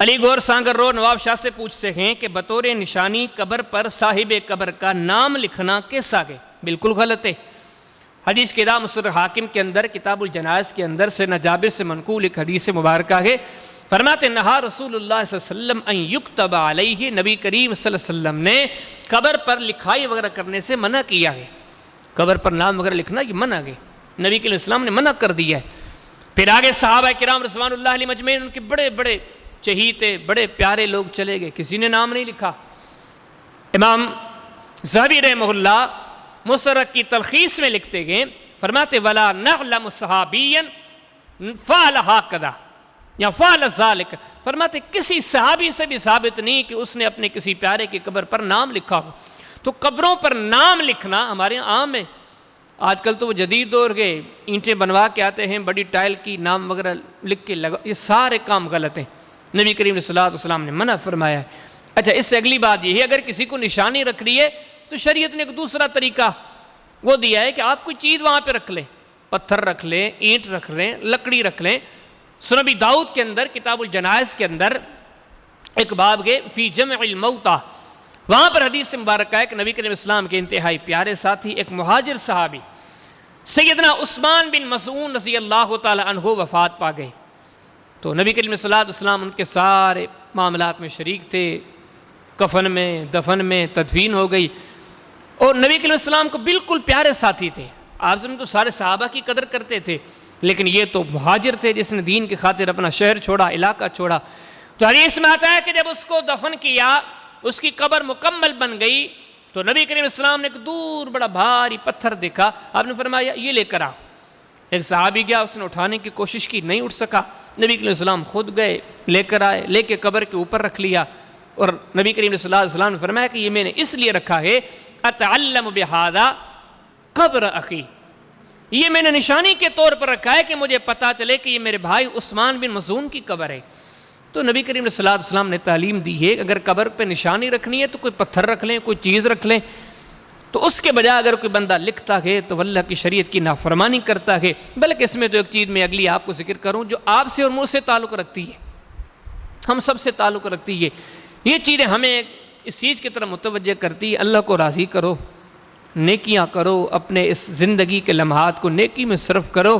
علی گور سانگر رو نواب شاہ سے پوچھتے ہیں کہ بطور نشانی قبر پر صاحب قبر کا نام لکھنا کیسا ہے؟ بالکل غلط ہے۔ حدیث کتاب مصدر حاکم کے اندر کتاب الجنائز کے اندر سے جابر سے منقول ایک حدیث مبارکہ ہے، فرماتے نہا رسول اللہ صلی اللہ علیہ وسلم ان یکتب علیہ، نبی کریم صلی اللہ علیہ وسلم نے قبر پر لکھائی وغیرہ کرنے سے منع کیا ہے۔ قبر پر نام وغیرہ لکھنا یہ منع ہے، نبی کے اسلام نے منع کر دیا ہے۔ پھر آگے صحابہ کرام رضوان اللہ علیہ مجمعین، ان کے بڑے بڑے چہیتے بڑے پیارے لوگ چلے گئے، کسی نے نام نہیں لکھا۔ امام ذہبی رحمہ اللہ مصرق کی تلخیص میں لکھتے گئے، فرماتے وَلَا نَعْلَمُ صَحَابِيًّا فَعَلَ هَكَذَا یا فَعَلَ ذَلِكَ، فرماتے کسی صحابی سے بھی ثابت نہیں کہ اس نے اپنے کسی پیارے کی قبر پر نام لکھا ہو۔ تو قبروں پر نام لکھنا ہمارے عام ہے۔ آج کل تو وہ جدید دور کے اینٹیں بنوا کے آتے ہیں، بڑی ٹائل کی نام وغیرہ لکھ کے لگا، یہ سارے کام غلط ہیں، نبی کریم صلی اللہ علیہ وسلم نے منع فرمایا ہے۔ اچھا، اس سے اگلی بات یہ ہے، اگر کسی کو نشانی رکھ رہی ہے تو شریعت نے ایک دوسرا طریقہ وہ دیا ہے کہ آپ کوئی چیز وہاں پہ رکھ لیں، پتھر رکھ لیں، اینٹ رکھ لیں، لکڑی رکھ لیں۔ سنن ابی داؤد کے اندر کتاب الجنائز کے اندر ایک باب کے فی جمع الموتى، وہاں پر حدیث مبارکہ ہے کہ نبی کریم اسلام کے انتہائی پیارے ساتھی ایک مہاجر صحابی سیدنا عثمان بن مظعون رضی اللہ تعالی عنہ وفات پا گئے۔ تو نبی کریم صلی اللہ علیہ وسلم ان کے سارے معاملات میں شریک تھے، کفن میں، دفن میں، تدفین ہو گئی، اور نبی کریم السلام کو بالکل پیارے ساتھی تھے۔ آپ سے تو سارے صحابہ کی قدر کرتے تھے، لیکن یہ تو مہاجر تھے جس نے دین کی خاطر اپنا شہر چھوڑا، علاقہ چھوڑا۔ تو حدیث میں آتا ہے کہ جب اس کو دفن کیا، اس کی قبر مکمل بن گئی، تو نبی کریم السلام نے ایک دور بڑا بھاری پتھر دیکھا، آپ نے فرمایا یہ لے کر آؤ۔ ایک صحابی گیا، اس نے اٹھانے کی کوشش کی، نہیں اٹھ سکا، نبی کریم السلام خود گئے، لے کر آئے، لے کے قبر کے اوپر رکھ لیا، اور نبی کریم صلی اللہ علیہ وسلم نے فرمایا کہ یہ میں نے اس لیے رکھا ہے اتعلم بہذا قبر اخی، یہ میں نے نشانی کے طور پر رکھا ہے کہ مجھے پتا چلے کہ یہ میرے بھائی عثمان بن مظعون کی قبر ہے۔ تو نبی کریم صلی اللہ علیہ وسلم نے تعلیم دی ہے کہ اگر قبر پہ نشانی رکھنی ہے تو کوئی پتھر رکھ لیں، کوئی چیز رکھ لیں، تو اس کے بجائے اگر کوئی بندہ لکھتا ہے تو اللہ کی شریعت کی نافرمانی کرتا ہے۔ بلکہ اس میں تو ایک چیز میں اگلی آپ کو ذکر کروں جو آپ سے اور مجھ سے تعلق رکھتی ہے، ہم سب سے تعلق رکھتی ہے، یہ چیزیں ہمیں اس چیز کی طرف متوجہ کرتی ہے، اللہ کو راضی کرو، نیکیاں کرو، اپنے اس زندگی کے لمحات کو نیکی میں صرف کرو۔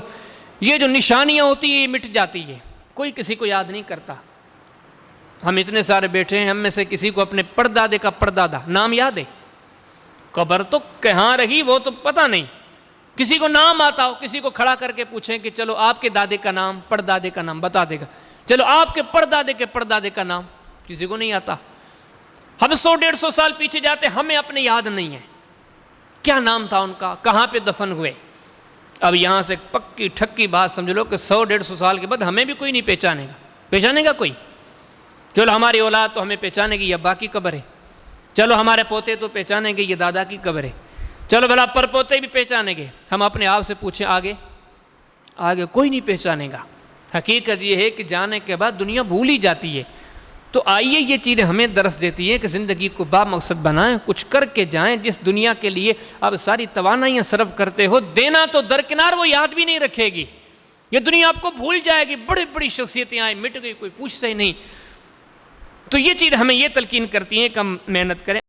یہ جو نشانیاں ہوتی ہیں یہ مٹ جاتی ہے، کوئی کسی کو یاد نہیں کرتا۔ ہم اتنے سارے بیٹھے ہیں، ہم میں سے کسی کو اپنے پردادے کا پردادا نام یاد ہے؟ قبر تو کہاں رہی وہ تو پتہ نہیں۔ کسی کو نام آتا ہو، کسی کو کھڑا کر کے پوچھیں کہ چلو آپ کے دادے کا نام، پردادے کا نام بتا دے گا، چلو آپ کے پردادے کا نام، کسی کو نہیں آتا۔ ہم 100-150 سال پیچھے جاتے، ہمیں اپنے یاد نہیں ہے کیا نام تھا ان کا، کہاں پہ دفن ہوئے۔ اب یہاں سے پکی ٹھکی بات سمجھ لو کہ 100-150 سال کے بعد ہمیں بھی کوئی نہیں پہچانے گا کوئی۔ چلو ہماری اولاد تو ہمیں پہچانے گی یہ ابا کی قبر ہے، چلو ہمارے پوتے تو پہچانیں گے یہ دادا کی قبر ہے، چلو بھلا پر پوتے بھی پہچانیں گے۔ ہم اپنے آپ سے پوچھیں آگے کوئی نہیں پہچانے گا۔ حقیقت یہ ہے کہ جانے کے بعد دنیا بھول ہی جاتی ہے۔ تو آئیے یہ چیزیں ہمیں درس دیتی ہے کہ زندگی کو با مقصد بنائیں، کچھ کر کے جائیں۔ جس دنیا کے لیے آپ ساری توانائیاں صرف کرتے ہو، دینا تو درکنار، وہ یاد بھی نہیں رکھے گی، یہ دنیا آپ کو بھول جائے گی۔ بڑی بڑی شخصیتیں آئیں، مٹ گئی، کوئی پوچھتا ہی نہیں۔ تو یہ چیز ہمیں یہ تلقین کرتی ہیں کہ ہم محنت کریں۔